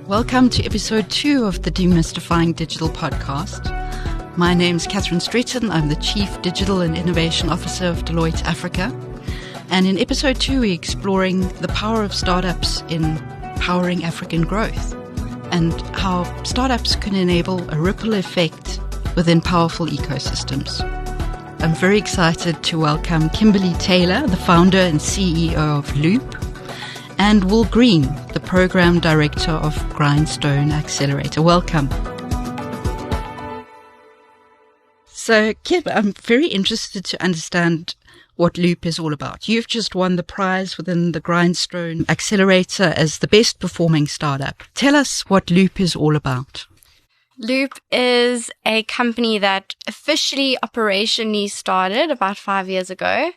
Welcome to episode 2 of the De-mystifying Digital podcast. My name is Catherine Stretton. I'm the Chief Digital and Innovation Officer of Deloitte Africa. And in episode 2, we're exploring the power of startups in powering African growth and how startups can enable a ripple effect within powerful ecosystems. I'm very excited to welcome Kimberly Taylor, the founder and CEO of Loop, and Will Green, the Program Director of Grindstone Accelerator. Welcome. So, Kim, I'm very interested to understand what Loop is all about. You've just won the prize within the Grindstone Accelerator as the best performing startup. Tell us what Loop is all about. Loop is a company that officially operationally started about 5 years ago.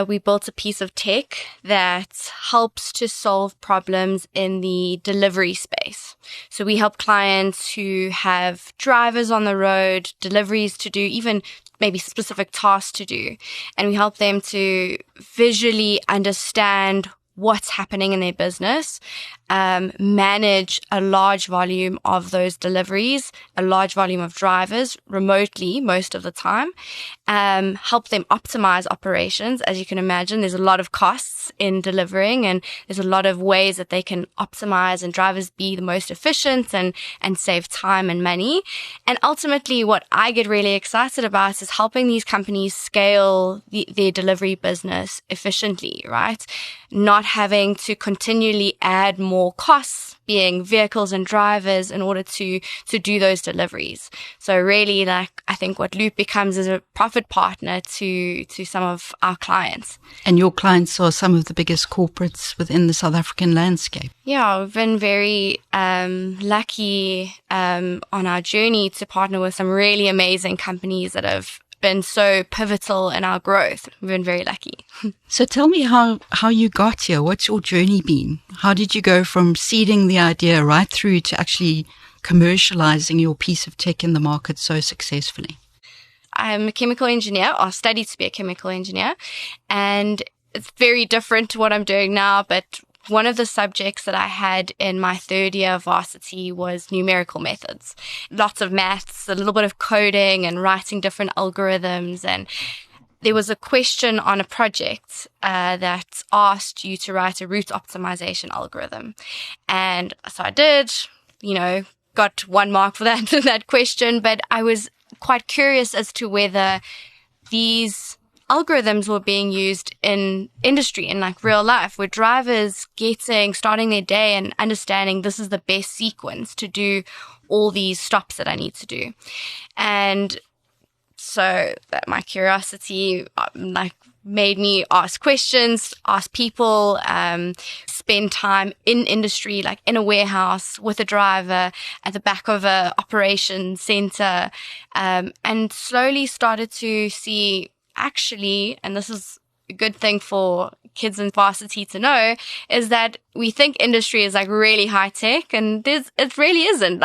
We built a piece of tech that helps to solve problems in the delivery space. So we help clients who have drivers on the road, deliveries to do, even maybe specific tasks to do. And we help them to visually understand what's happening in their business, manage a large volume of those deliveries, a large volume of drivers remotely most of the time, help them optimize operations. As you can imagine, there's a lot of costs in delivering, and there's a lot of ways that they can optimize and drivers be the most efficient and save time and money. And ultimately, what I get really excited about is helping these companies scale their delivery business efficiently, right? Not having to continually add more costs, being vehicles and drivers, in order to do those deliveries. So really, I think what Loop becomes is a profit partner to some of our clients. And your clients are some of the biggest corporates within the South African landscape. Yeah, we've been very lucky on our journey to partner with some really amazing companies that have been so pivotal in our growth. We've been very lucky. So tell me how you got here. What's your journey been? How did you go from seeding the idea right through to actually commercializing your piece of tech in the market so successfully? I'm a chemical engineer, or studied to be a chemical engineer, and it's very different to what I'm doing now, but one of the subjects that I had in my third year of varsity was numerical methods. Lots of maths, a little bit of coding and writing different algorithms. And there was a question on a project that asked you to write a route optimization algorithm. And so I did, got 1 mark for that question, but I was quite curious as to whether these algorithms were being used in industry, in real life, where drivers starting their day and understanding this is the best sequence to do all these stops that I need to do. And so that my curiosity made me ask questions, ask people, spend time in industry, like in a warehouse with a driver at the back of a operations center, and slowly started to see, actually, and this is a good thing for kids in varsity to know, is that we think industry is really high tech, and it really isn't.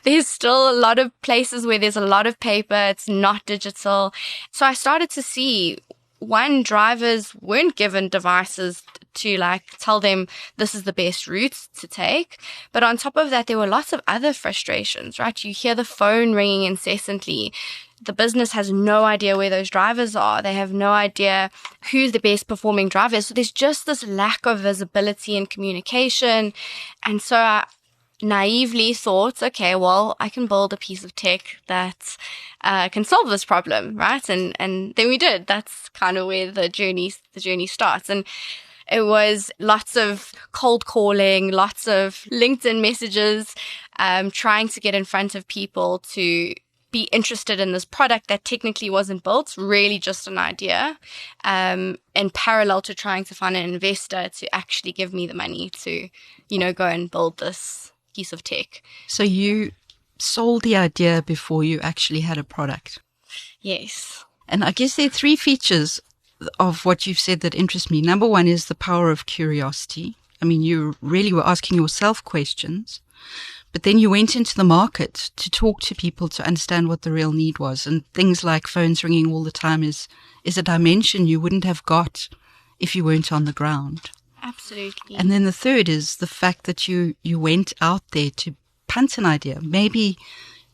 There's still a lot of places where there's a lot of paper. It's not digital. So I started to see, one, drivers weren't given devices to tell them this is the best route to take. But on top of that, there were lots of other frustrations, right? You hear the phone ringing incessantly. The business has no idea where those drivers are. They have no idea who the best performing driver is. So there's just this lack of visibility and communication. And so I naively thought, okay, well, I can build a piece of tech that can solve this problem, right? And then we did. That's kind of where the journey starts. And it was lots of cold calling, lots of LinkedIn messages, trying to get in front of people to be interested in this product that technically wasn't built, really just an idea, in parallel to trying to find an investor to actually give me the money to, go and build this piece of tech. So you sold the idea before you actually had a product? Yes. And I guess there are 3 features of what you've said that interest me. Number 1 is the power of curiosity. I mean, you really were asking yourself questions. But then you went into the market to talk to people to understand what the real need was. And things like phones ringing all the time is a dimension you wouldn't have got if you weren't on the ground. Absolutely. And then the third is the fact that you went out there to punt an idea. Maybe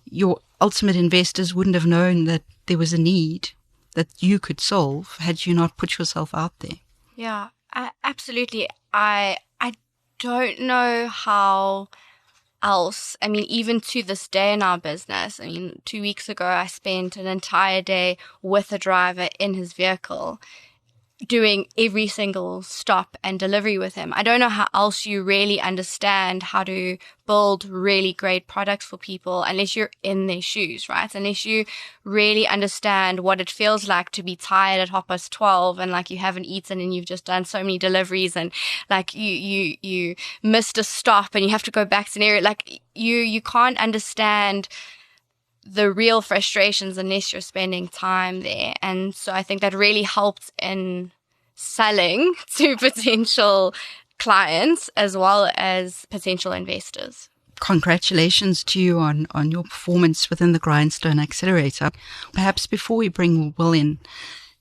your ultimate investors wouldn't have known that there was a need that you could solve had you not put yourself out there. Yeah, absolutely. I don't know how else. I mean, even to this day in our business, 2 weeks ago, I spent an entire day with a driver in his vehicle doing every single stop and delivery with him. I don't know how else you really understand how to build really great products for people unless you're in their shoes, right? Unless you really understand what it feels like to be tired at 12:30 and like you haven't eaten and you've just done so many deliveries and like you missed a stop and you have to go back to an area. Like you can't understand the real frustrations unless you're spending time there. And so I think that really helped in selling to potential clients as well as potential investors. Congratulations to you on your performance within the Grindstone Accelerator. Perhaps before we bring Will in,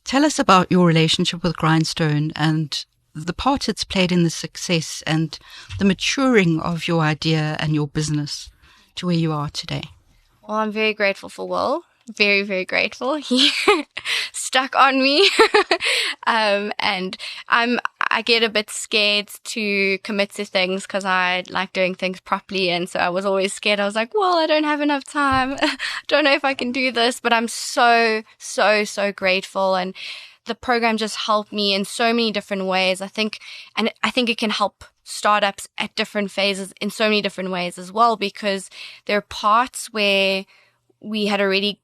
tell us about your relationship with Grindstone and the part it's played in the success and the maturing of your idea and your business to where you are today. Well, I'm very grateful for Will. Very, very grateful. He stuck on me. And I get a bit scared to commit to things because I like doing things properly. And so I was always scared. I was like, well, I don't have enough time. Don't know if I can do this, but I'm so grateful. And the program just helped me in so many different ways. I think it can help startups at different phases in so many different ways as well, because there are parts where we had already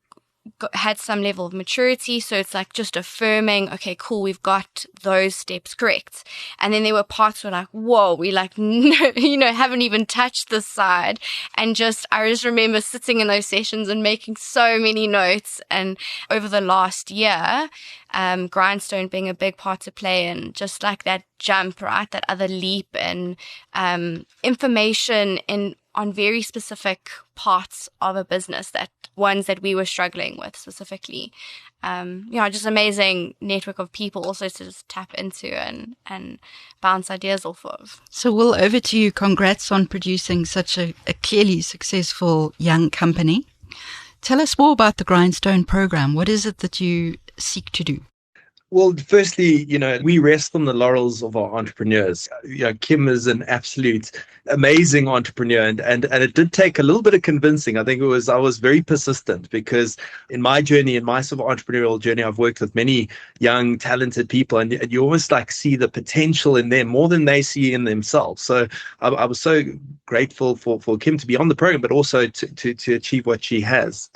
had some level of maturity. So it's like just affirming, okay, cool, we've got those steps correct. And then there were parts where like, whoa, we like, no, haven't even touched this side. And I just remember sitting in those sessions and making so many notes. And over the last year, Grindstone being a big part to play in just like that jump, right? That other leap and information on very specific parts of a business, that ones that we were struggling with specifically. Just amazing network of people also to just tap into and bounce ideas off of. So Will, over to you. Congrats on producing such a clearly successful young company. Tell us more about the Grindstone program. What is it that you seek to do? Well, firstly, we rest on the laurels of our entrepreneurs. Kim is an absolute amazing entrepreneur, and it did take a little bit of convincing. I was very persistent because in my journey, in my sort of entrepreneurial journey, I've worked with many young, talented people, and you almost like see the potential in them more than they see in themselves. So I was so grateful for Kim to be on the program, but also to achieve what she has.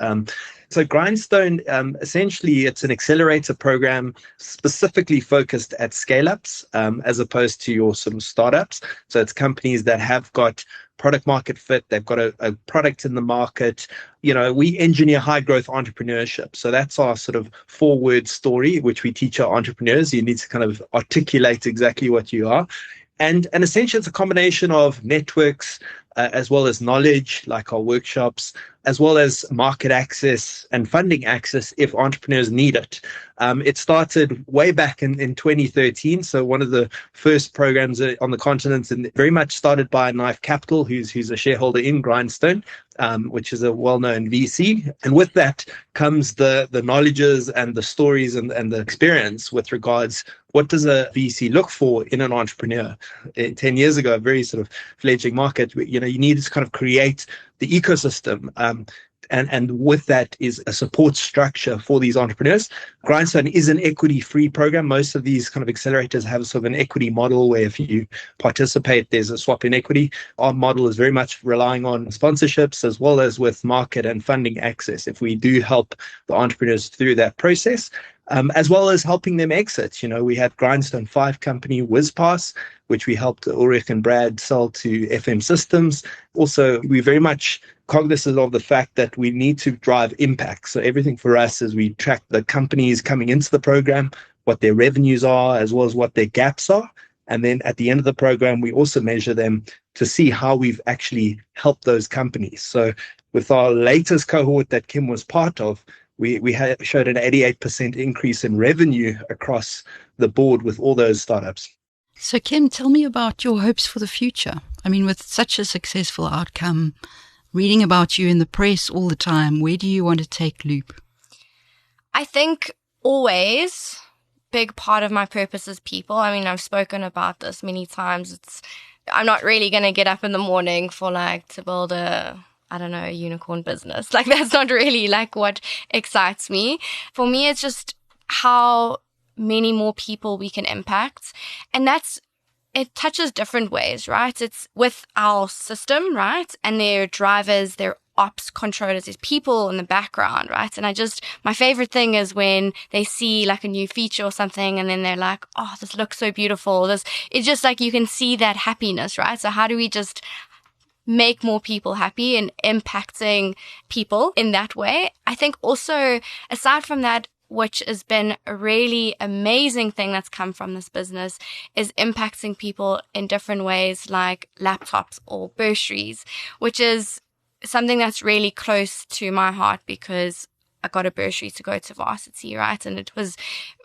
So Grindstone, essentially, it's an accelerator program specifically focused at scale-ups as opposed to your sort of startups. So it's companies that have got product market fit, they've got a product in the market. We engineer high growth entrepreneurship. So that's our sort of 4-word story, which we teach our entrepreneurs. You need to kind of articulate exactly what you are. And essentially, it's a combination of networks as well as knowledge, like our workshops, as well as market access and funding access if entrepreneurs need it. It started way back in 2013. So one of the first programs on the continent, and very much started by Knife Capital, who's a shareholder in Grindstone, which is a well-known VC. And with that comes the knowledges and the stories and the experience with regards, what does a VC look for in an entrepreneur? 10 years ago, a very sort of fledgling market, you needed to kind of create the ecosystem. And with that is a support structure for these entrepreneurs. Grindstone is an equity-free program. Most of these kind of accelerators have sort of an equity model where if you participate, there's a swap in equity. Our model is very much relying on sponsorships as well as with market and funding access. If we do help the entrepreneurs through that process, as well as helping them exit. We had Grindstone 5 company, WizPass, which we helped Ulrich and Brad sell to FM Systems. Also, we're very much cognizant of the fact that we need to drive impact. So everything for us is we track the companies coming into the program, what their revenues are, as well as what their gaps are. And then at the end of the program, we also measure them to see how we've actually helped those companies. So with our latest cohort that Kim was part of, we showed an 88% increase in revenue across the board with all those startups. So, Kim, tell me about your hopes for the future. I mean, with such a successful outcome, reading about you in the press all the time, where do you want to take Loop? I think always big part of my purpose is people. I mean, I've spoken about this many times. I'm not really going to get up in the morning for to build a unicorn business. That's not really what excites me. For me, it's just how many more people we can impact. And it touches different ways, right? It's with our system, right? And their drivers, their ops controllers, there's people in the background, right? And my favorite thing is when they see a new feature or something and then they're like, oh, this looks so beautiful. It's just you can see that happiness, right? So how do we just make more people happy and impacting people in that way? I think also, aside from that, which has been a really amazing thing that's come from this business, is impacting people in different ways, like laptops or bursaries, which is something that's really close to my heart because I got a bursary to go to varsity, right? And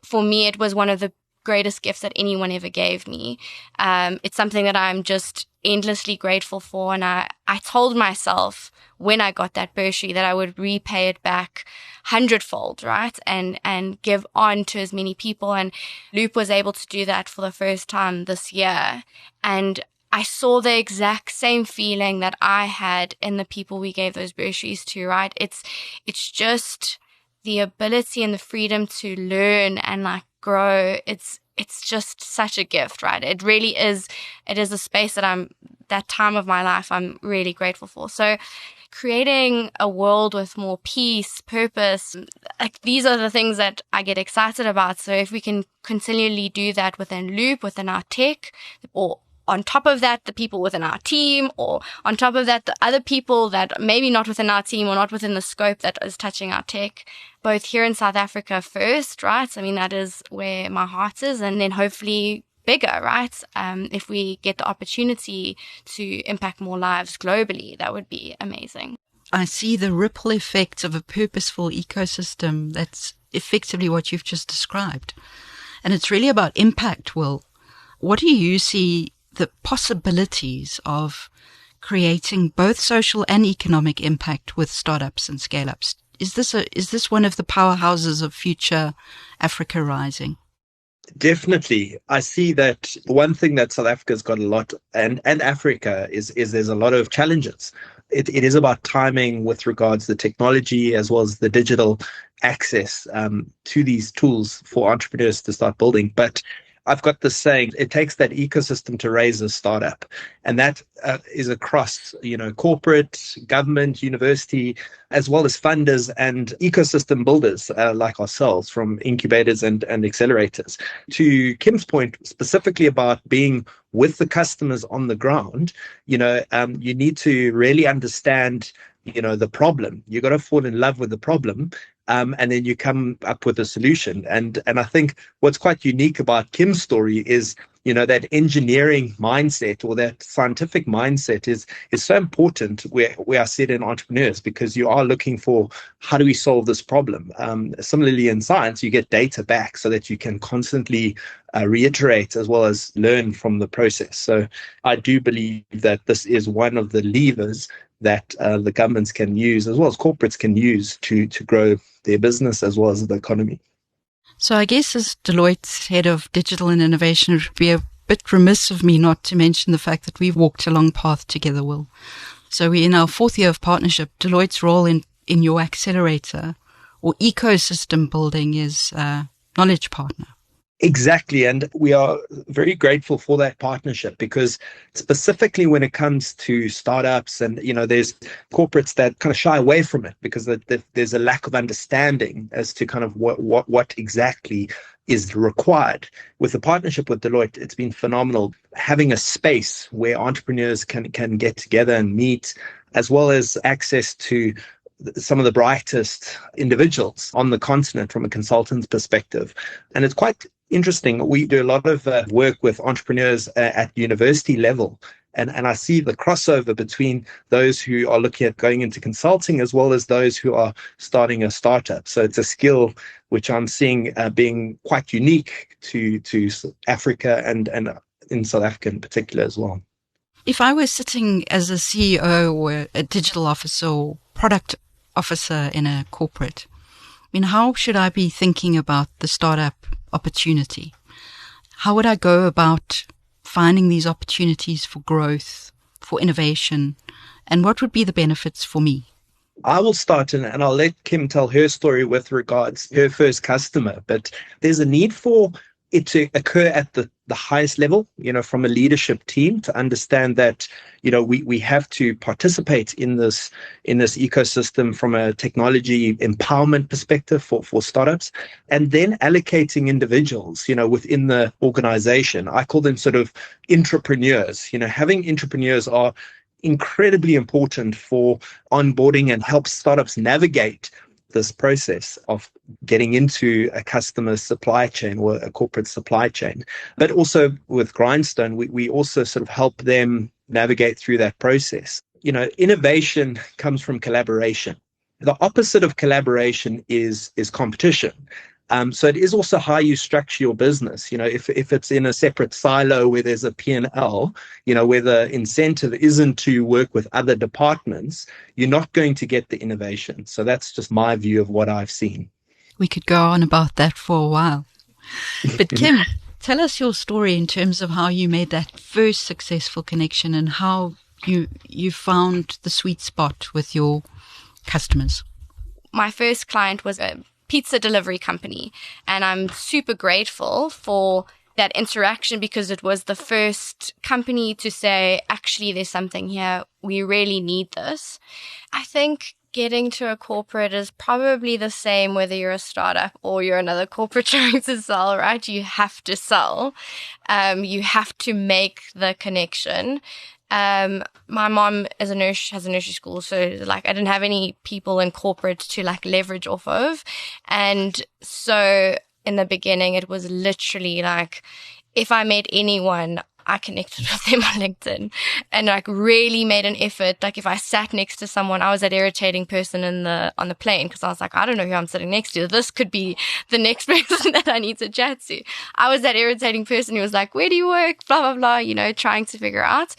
for me, it was one of the greatest gifts that anyone ever gave me. It's something that I'm just endlessly grateful for. And I told myself when I got that bursary that I would repay it back 100-fold, right? And give on to as many people. And Loop was able to do that for the first time this year. And I saw the exact same feeling that I had in the people we gave those bursaries to, right? It's just the ability and the freedom to learn and grow. It's just such a gift, right? It really is. It is a space that time of my life I'm really grateful for. So creating a world with more peace, purpose, these are the things that I get excited about. So if we can continually do that within Loop, within our tech, or on top of that, the people within our team, or on top of that, the other people that maybe not within our team or not within the scope that is touching our tech, both here in South Africa first, right? I mean, that is where my heart is. And then hopefully bigger, right? If we get the opportunity to impact more lives globally, that would be amazing. I see the ripple effect of a purposeful ecosystem. That's effectively what you've just described. And it's really about impact, Will. What do you see the possibilities of creating both social and economic impact with startups and scale-ups? Is this one of the powerhouses of future Africa Rising? Definitely. I see that one thing that South Africa's got a lot, and Africa, is there's a lot of challenges. It is about timing with regards to the technology as well as the digital access to these tools for entrepreneurs to start building. But I've got this saying, it takes that ecosystem to raise a startup. And that is across, corporate, government, university, as well as funders and ecosystem builders like ourselves, from incubators and accelerators. To Kim's point, specifically about being with the customers on the ground, you need to really understand the problem. You got to fall in love with the problem. And then you come up with a solution. And I think what's quite unique about Kim's story is, that engineering mindset or that scientific mindset is so important where we are set in entrepreneurs, because you are looking for how do we solve this problem. Similarly, in science, you get data back so that you can constantly reiterate as well as learn from the process. So I do believe that this is one of the levers that the governments can use as well as corporates can use to grow their business as well as the economy. So I guess as Deloitte's head of digital and innovation, it would be a bit remiss of me not to mention the fact that we've walked a long path together, Will. So we're in our 4th year of partnership. Deloitte's role in your accelerator or ecosystem building is knowledge partner. Exactly. And we are very grateful for that partnership, because specifically when it comes to startups and, there's corporates that kind of shy away from it because there's a lack of understanding as to kind of what exactly is required. With the partnership with Deloitte, it's been phenomenal. Having a space where entrepreneurs can get together and meet, as well as access to some of the brightest individuals on the continent from a consultant's perspective. And it's quite interesting. We do a lot of work with entrepreneurs at university level. And I see the crossover between those who are looking at going into consulting as well as those who are starting a startup. So it's a skill which I'm seeing being quite unique to Africa and in South Africa in particular as well. If I was sitting as a CEO or a digital officer or product officer in a corporate, I mean, how should I be thinking about the startup opportunity? How would I go about finding these opportunities for growth, for innovation, and what would be the benefits for me? I will start and I'll let Kim tell her story with regards to her first customer, but there's a need for it to occur at the highest level, from a leadership team to understand that, we have to participate in this ecosystem from a technology empowerment perspective for startups, and then allocating individuals, within the organization. I call them sort of entrepreneurs. Having entrepreneurs are incredibly important for onboarding and help startups navigate this process of getting into a customer supply chain or a corporate supply chain. But also with Grindstone, we also sort of help them navigate through that process. Innovation comes from collaboration. The opposite of collaboration is competition. So it is also how you structure your business. If it's in a separate silo where there's a P&L, where the incentive isn't to work with other departments, you're not going to get the innovation. So that's just my view of what I've seen. We could go on about that for a while. But Kim, tell us your story in terms of how you made that first successful connection and how you found the sweet spot with your customers. My first client was a pizza delivery company, and I'm super grateful for that interaction because it was the first company to say, actually, there's something here. We really need this. I think getting to a corporate is probably the same whether you're a startup or you're another corporate trying to sell, right? You have to sell. You have to make the connection. My mom is a nurse, has a nursery school. So I didn't have any people in corporate to leverage off of. And so in the beginning, it was literally if I met anyone, I connected with them on LinkedIn and really made an effort. If I sat next to someone, I was that irritating person on the plane because I was I don't know who I'm sitting next to. This could be the next person that I need to chat to. I was that irritating person who was where do you work? Blah, blah, blah, trying to figure out.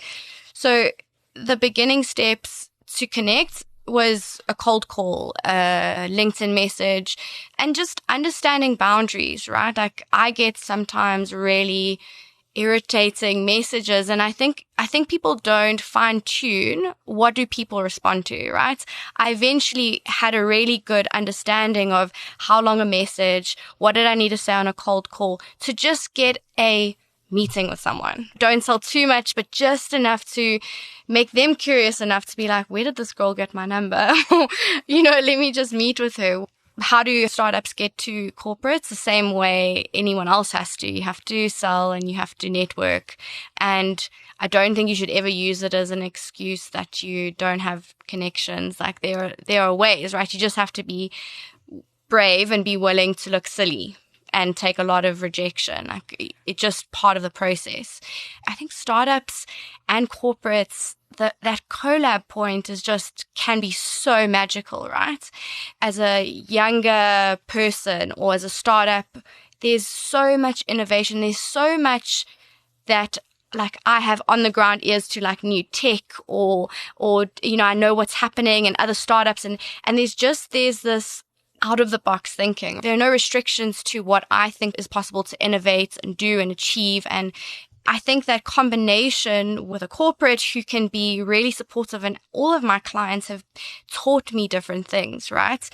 So the beginning steps to connect was a cold call, a LinkedIn message, and just understanding boundaries, right? I get sometimes really irritating messages, and I think people don't fine tune what do people respond to, right? I eventually had a really good understanding of how long a message, what did I need to say on a cold call to just get a meeting with someone. Don't sell too much, but just enough to make them curious enough to be where did this girl get my number? Let me just meet with her. How do startups get to corporates? The same way anyone else has to. You have to sell and you have to network. And I don't think you should ever use it as an excuse that you don't have connections. There are ways, right? You just have to be brave and be willing to look silly and take a lot of rejection. It's just part of the process. I think startups and corporates, that collab point can be so magical, right? As a younger person or as a startup, there's so much innovation. There's so much that I have on the ground ears to new tech or I know what's happening in other startups and there's this out of the box thinking. There are no restrictions to what I think is possible to innovate and do and achieve. And I think that combination with a corporate who can be really supportive, and all of my clients have taught me different things, right?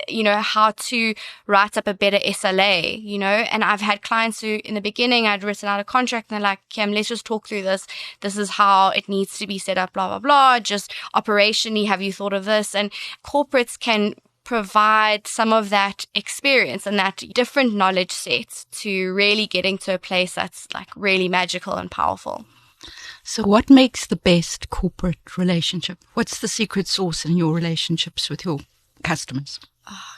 How to write up a better SLA, and I've had clients who in the beginning I'd written out a contract and they're like, Kim, let's just talk through this. This is how it needs to be set up, blah, blah, blah. Just operationally, have you thought of this? And corporates can provide some of that experience and that different knowledge sets to really getting to a place that's really magical and powerful. So what makes the best corporate relationship? What's the secret sauce in your relationships with your customers?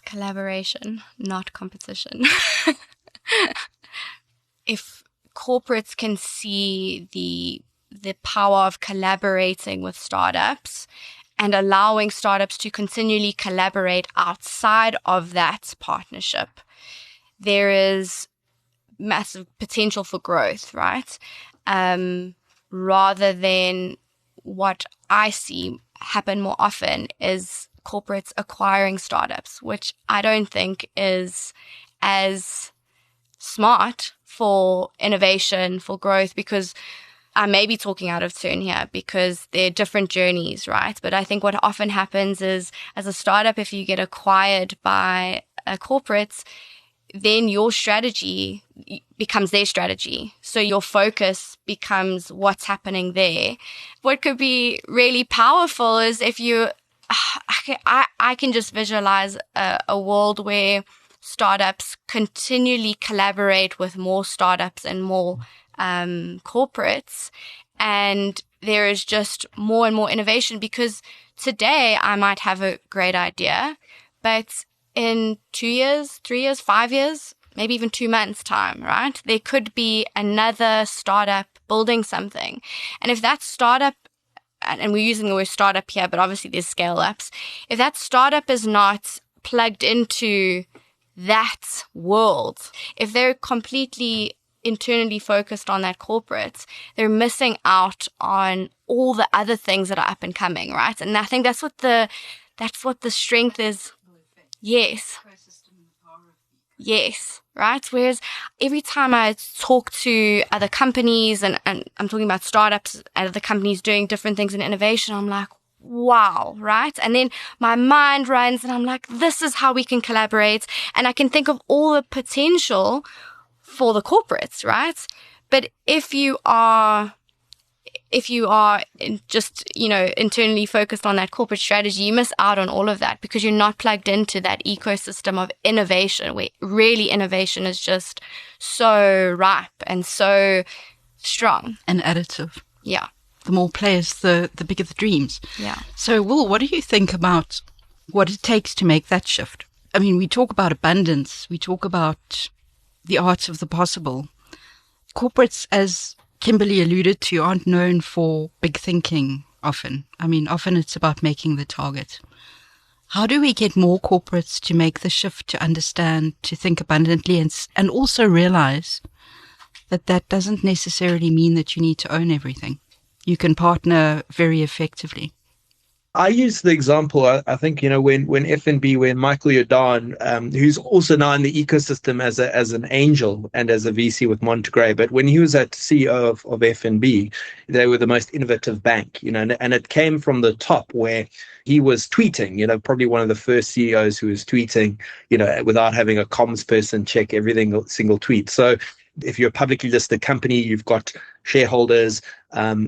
Collaboration, not competition. If corporates can see the power of collaborating with startups and allowing startups to continually collaborate outside of that partnership, there is massive potential for growth, right? Rather than what I see happen more often is corporates acquiring startups, which I don't think is as smart for innovation, for growth, because I may be talking out of turn here because they're different journeys, right? But I think what often happens is, as a startup, if you get acquired by a corporate, then your strategy becomes their strategy. So your focus becomes what's happening there. What could be really powerful is if you, I can just visualize a world where startups continually collaborate with more startups and more corporates, and there is just more and more innovation, because today I might have a great idea, but in 2 years, 3 years, 5 years, maybe even 2 months time, right? There could be another startup building something. And if that startup, and we're using the word startup here, but obviously there's scale ups, if that startup is not plugged into that world, if they're completely internally focused on that corporate, they're missing out on all the other things that are up and coming, right? And I think that's what the strength is. Yes. Yes. Right. Whereas every time I talk to other companies, and I'm talking about startups and other companies doing different things in innovation, I'm like, wow, right? And then my mind runs and I'm like, this is how we can collaborate. And I can think of all the potential for the corporates, right? But if you are just, internally focused on that corporate strategy, you miss out on all of that because you're not plugged into that ecosystem of innovation, where really innovation is just so ripe and so strong. And additive. Yeah. The more players, the bigger the dreams. Yeah. So, Will, what do you think about what it takes to make that shift? I mean, we talk about abundance. We talk about the art of the possible. Corporates, as Kimberly alluded to, aren't known for big thinking often. I mean, often it's about making the target. How do we get more corporates to make the shift to understand, to think abundantly, and also realize that doesn't necessarily mean that you need to own everything? You can partner very effectively. I use the example, I think, when F&B, when Michael Jordan, who's also now in the ecosystem as an angel and as a VC with Montegray, but when he was at CEO of F&B, they were the most innovative bank, and it came from the top where he was tweeting, probably one of the first CEOs who was tweeting, without having a comms person check every single tweet. So if you're a publicly listed company, you've got shareholders,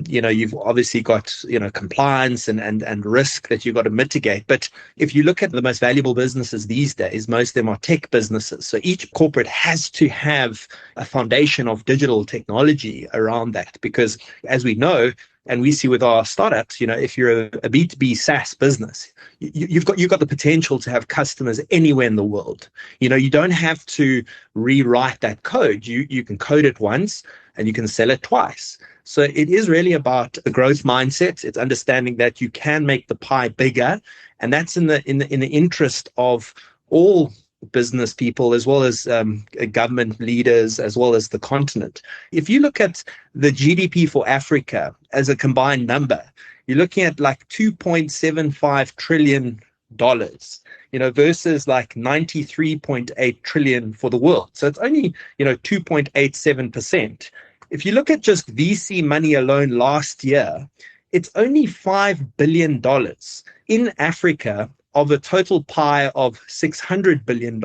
you've obviously got, compliance and risk that you've got to mitigate. But if you look at the most valuable businesses these days, most of them are tech businesses. So each corporate has to have a foundation of digital technology around that, because as we know, and we see with our startups, if you're a B2B SaaS business, you've got the potential to have customers anywhere in the world. You don't have to rewrite that code. You can code it once and you can sell it twice. So it is really about a growth mindset. It's understanding that you can make the pie bigger, and that's in the interest of all business people, as well as government leaders, as well as the continent. If you look at the GDP for Africa as a combined number, you're looking at like $2.75 trillion, versus like 93.8 trillion for the world. So it's only, 2.87%. If you look at just VC money alone last year, it's only $5 billion in Africa of a total pie of $600 billion.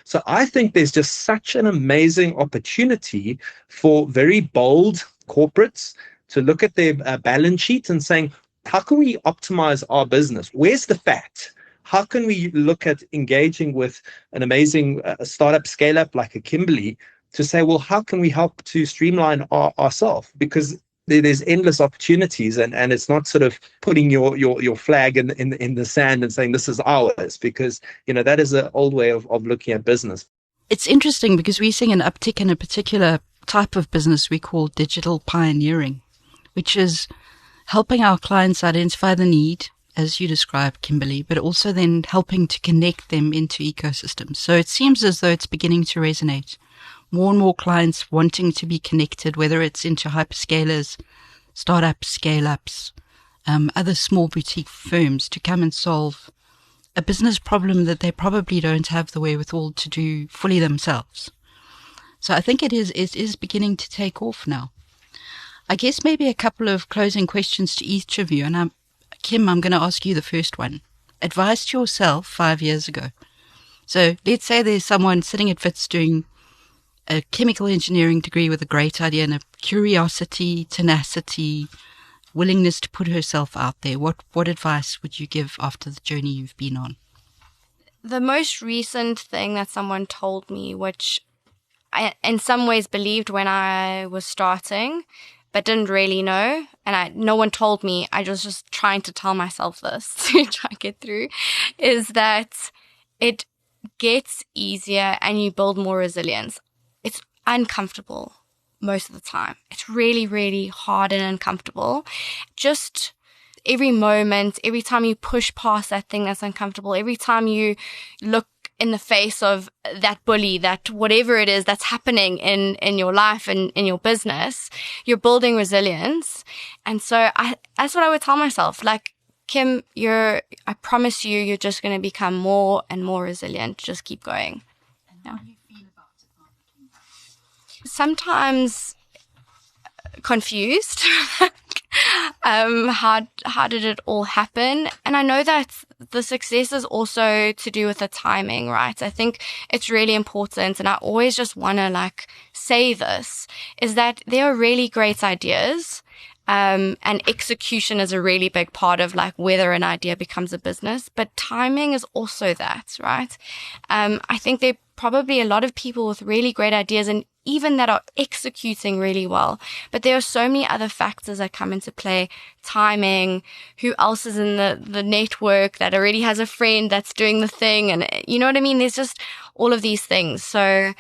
So I think there's just such an amazing opportunity for very bold corporates to look at their balance sheet and saying, how can we optimize our business? Where's the fat? How can we look at engaging with an amazing startup scale-up like a Kimberly to say, well, how can we help to streamline ourselves? Because there's endless opportunities, and it's not sort of putting your flag in the sand and saying this is ours, because that is an old way of looking at business. It's interesting because we're seeing an uptick in a particular type of business we call digital pioneering, which is helping our clients identify the need, as you described, Kimberly, but also then helping to connect them into ecosystems. So it seems as though it's beginning to resonate. more and more clients wanting to be connected, whether it's into hyperscalers, startups, scale-ups, other small boutique firms, to come and solve a business problem that they probably don't have the wherewithal to do fully themselves. So I think it is beginning to take off now. I guess maybe a couple of closing questions to each of you. And Kim, I'm going to ask you the first one. Advice to yourself 5 years ago. So let's say there's someone sitting at Wits doing a chemical engineering degree with a great idea and a curiosity, tenacity, willingness to put herself out there. What advice would you give after the journey you've been on? The most recent thing that someone told me, which I in some ways believed when I was starting, but didn't really know, and no one told me, I was just trying to tell myself this to try and get through, is that it gets easier and you build more resilience. It's uncomfortable most of the time. It's really, really hard and uncomfortable. Just every moment, every time you push past that thing that's uncomfortable, every time you look in the face of that bully, that whatever it is that's happening in your life and in your business, you're building resilience. And so that's what I would tell myself. Like, Kim, I promise you're just going to become more and more resilient. Just keep going. And how do you feel about it? Sometimes confused. How did it all happen? And I know that the success is also to do with the timing, right? I think it's really important, and I always just want to say this, is that there are really great ideas, and execution is a really big part of whether an idea becomes a business, but timing is also that, right? I think there are probably a lot of people with really great ideas and even that are executing really well. But there are so many other factors that come into play. Timing, who else is in the network that already has a friend that's doing the thing. And you know what I mean? There's just all of these things. So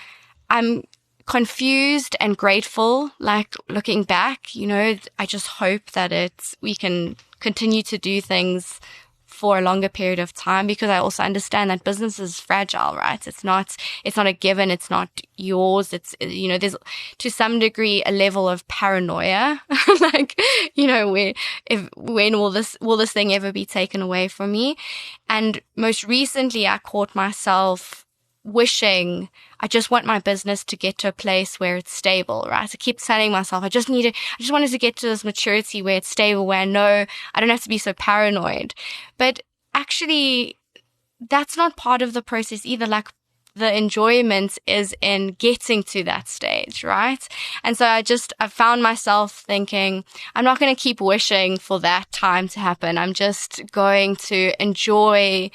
I'm confused and grateful, looking back, I just hope that we can continue to do things for a longer period of time, because I also understand that business is fragile, right? It's not a given. It's not yours. It's, there's to some degree a level of paranoia, when will this thing ever be taken away from me? And most recently I caught myself wishing I just want my business to get to a place where it's stable, right? I keep telling myself, I just wanted to get to this maturity where it's stable, where I know I don't have to be so paranoid. But actually, that's not part of the process either. The enjoyment is in getting to that stage, right? And so I found myself thinking, I'm not going to keep wishing for that time to happen. I'm just going to enjoy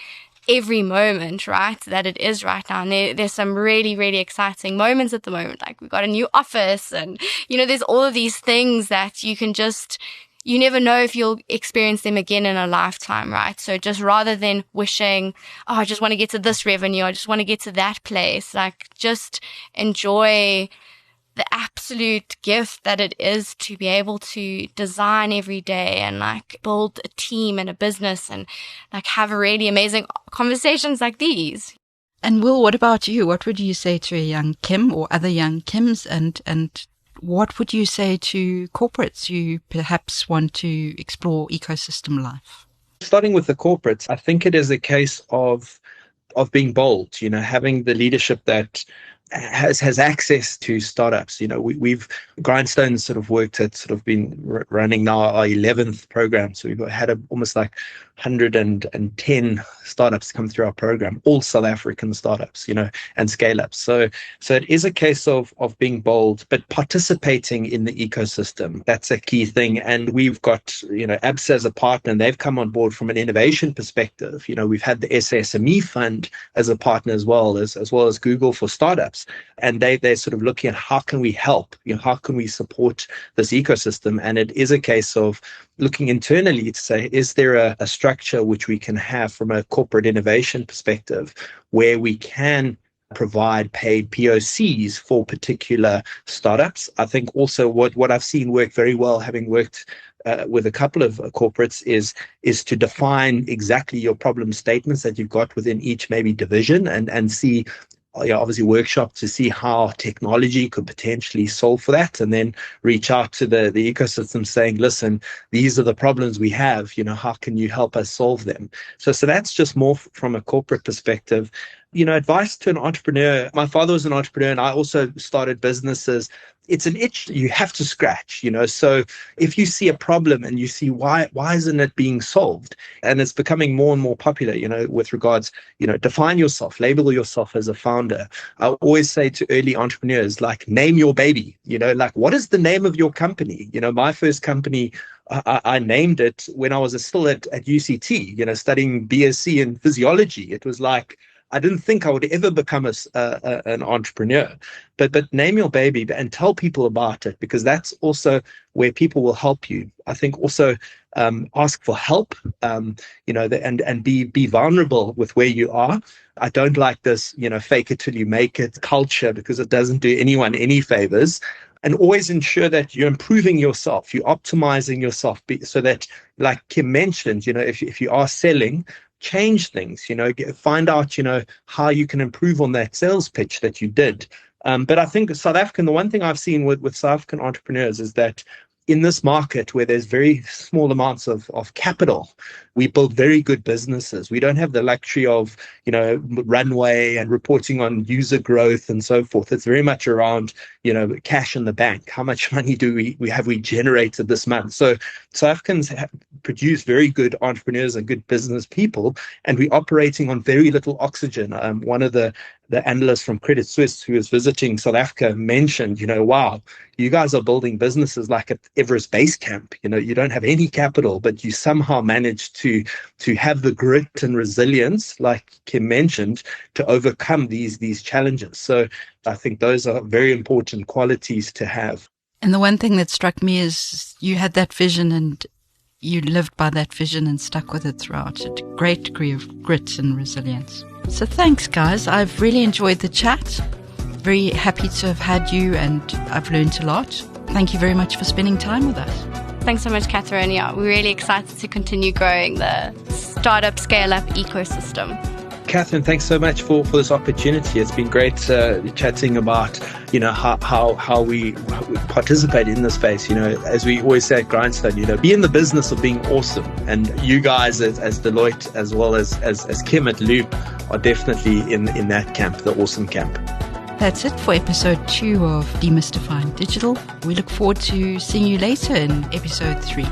every moment, right, that it is right now. And there's some really, really exciting moments at the moment. We've got a new office and, there's all of these things that you never know if you'll experience them again in a lifetime, right? So just rather than wishing, I just want to get to this revenue, I just want to get to that place, just enjoy the absolute gift that it is to be able to design every day and build a team and a business and have really amazing conversations like these. And Will, what about you? What would you say to a young Kim or other young Kims, and what would you say to corporates who perhaps want to explore ecosystem life? Starting with the corporates, I think it is a case of being bold, having the leadership that has access to startups. We've Grindstone's sort of worked at been running now our 11th program. So we've had almost 110 startups come through our program, all South African startups, and scale ups. So it is a case of being bold, but participating in the ecosystem. That's a key thing. And we've got, ABSA as a partner, and they've come on board from an innovation perspective. We've had the SSME fund as a partner as well as Google for startups. And they're sort of looking at how can we help, how can we support this ecosystem? And it is a case of looking internally to say, is there a structure which we can have from a corporate innovation perspective where we can provide paid POCs for particular startups? I think also what I've seen work very well, having worked with a couple of corporates, is to define exactly your problem statements that you've got within each maybe division and see obviously workshop to see how technology could potentially solve for that, and then reach out to the ecosystem saying, listen, these are the problems we have, how can you help us solve them? So that's just more from a corporate perspective. Advice to an entrepreneur. My father was an entrepreneur and I also started businesses. It's an itch you have to scratch, so if you see a problem and you see why isn't it being solved, and it's becoming more and more popular, with regards, define yourself, label yourself as a founder. I always say to early entrepreneurs, like, name your baby, like, what is the name of your company? My first company, I named it when I was still at UCT, studying BSc in physiology. It was like, I didn't think I would ever become an entrepreneur, but name your baby and tell people about it, because that's also where people will help you. I think also ask for help, and be vulnerable with where you are. I don't like this, fake it till you make it culture, because it doesn't do anyone any favors. And always ensure that you're improving yourself, you're optimizing yourself, so that, like Kim mentioned, if you are selling, change things, find out, how you can improve on that sales pitch that you did. But I think South African, the one thing I've seen with South African entrepreneurs is that in this market where there's very small amounts of capital, we build very good businesses. We don't have the luxury of, runway and reporting on user growth and so forth. It's very much around, cash in the bank. How much money do we generated this month? So South Africans produce very good entrepreneurs and good business people, and we're operating on very little oxygen. One of the analysts from Credit Suisse who was visiting South Africa mentioned, wow, you guys are building businesses like at Everest Base Camp. You don't have any capital, but you somehow managed to have the grit and resilience, like Kim mentioned, to overcome these challenges. So I think those are very important qualities to have. And the one thing that struck me is you had that vision and you lived by that vision and stuck with it throughout. A great degree of grit and resilience. So thanks, guys. I've really enjoyed the chat. Very happy to have had you, and I've learned a lot. Thank you very much for spending time with us. Thanks so much, Catherine. Yeah, we're really excited to continue growing the startup scale-up ecosystem. Catherine, thanks so much for this opportunity. It's been great chatting about, how we participate in this space. As we always say at Grindstone, be in the business of being awesome. And you guys as Deloitte, as well as Kim at Loop, are definitely in that camp, the awesome camp. That's it for episode 2 of De-mystifying Digital. We look forward to seeing you later in episode 3.